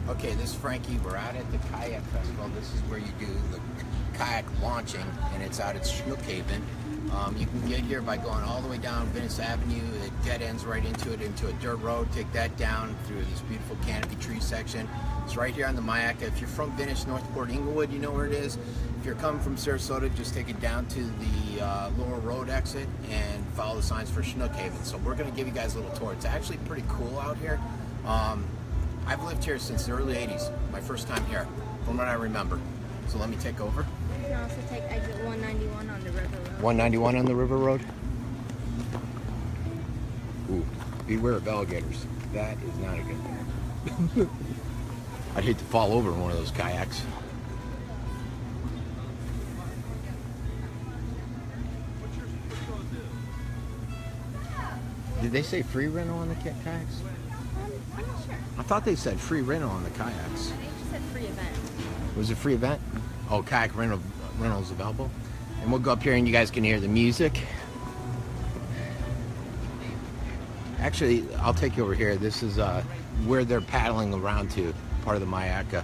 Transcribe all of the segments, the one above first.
Okay, this is Frankie. We're out at the kayak festival. This is where you do the kayak launching, and it's out at Snook Haven. You can get here by going all the way down Venice Avenue. It dead ends right into it, into a dirt road. Take that down through this beautiful canopy tree section. It's right here on the Myakka. If you're from Venice, Northport, Inglewood, you know where it is. If you're coming from Sarasota, just take it down to the lower road exit and follow the signs for Snook Haven. So we're going to give you guys a little tour. It's actually pretty cool out here. I've lived here since the early 80s, my first time here, from what I remember. So let me take over. You can also take exit 191 on the river road. 191 on the river road? Ooh, beware of alligators. That is not a good thing. I'd hate to fall over in one of those kayaks. Did they say free rental on the kayaks? I'm not sure. I thought they said free rental on the kayaks. I think it just said free event. Was it free event? Oh, kayak rental is available. And we'll go up here and you guys can hear the music. Actually, I'll take you over here. This is where they're paddling around to, part of the Myakka.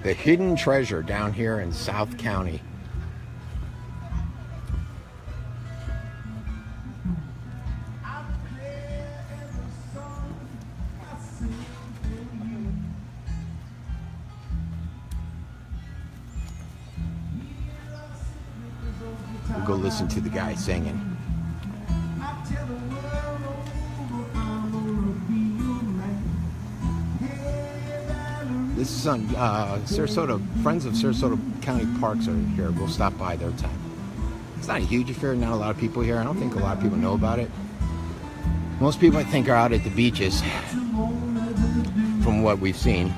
The hidden treasure down here in South County. We'll go listen to the guy singing. This is on Sarasota. Friends of Sarasota County Parks are here. We'll stop by their time. It's not a huge affair. Not a lot of people here. I don't think a lot of people know about it. Most people, I think, are out at the beaches. From what we've seen,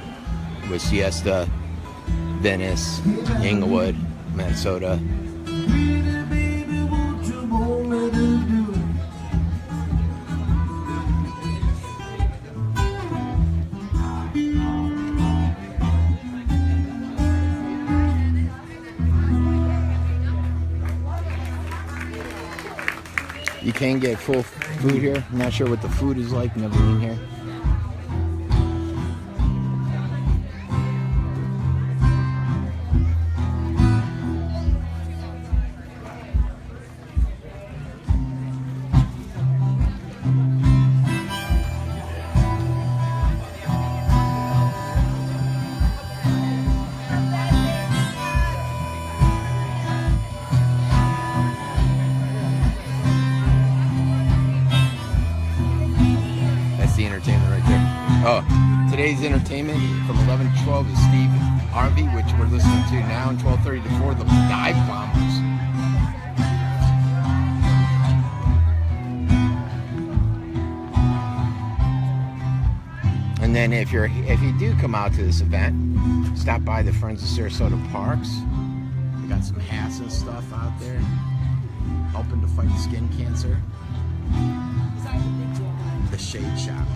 with Siesta, Venice, Inglewood, Minnesota. You can get full food here. I'm not sure what the food is like. Never been here. The entertainment right there. Oh, today's entertainment from 11 to 12 is Steve Harvey, which we're listening to now, and 12:30 to 4, the Dive Bombers. And then if you do come out to this event, stop by the Friends of Sarasota Parks. They got some hats and stuff out there, helping to fight skin cancer. The Shade Shop.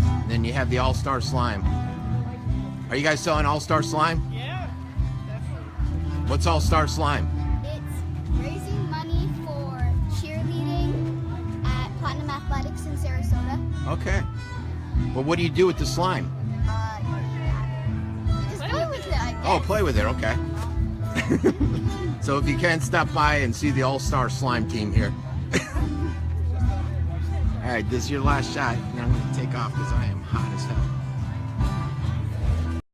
And then you have the All-Star Slime. Are you guys selling All-Star Slime? Yeah, definitely. What's All-Star Slime? It's raising money for cheerleading at Platinum Athletics in Sarasota. Okay. Well, what do you do with the slime? Just play with it, I guess. Oh, play with it. Okay. So if you can, stop by and see the All-Star Slime team here. All right, this is your last shot, and I'm going to take off because I am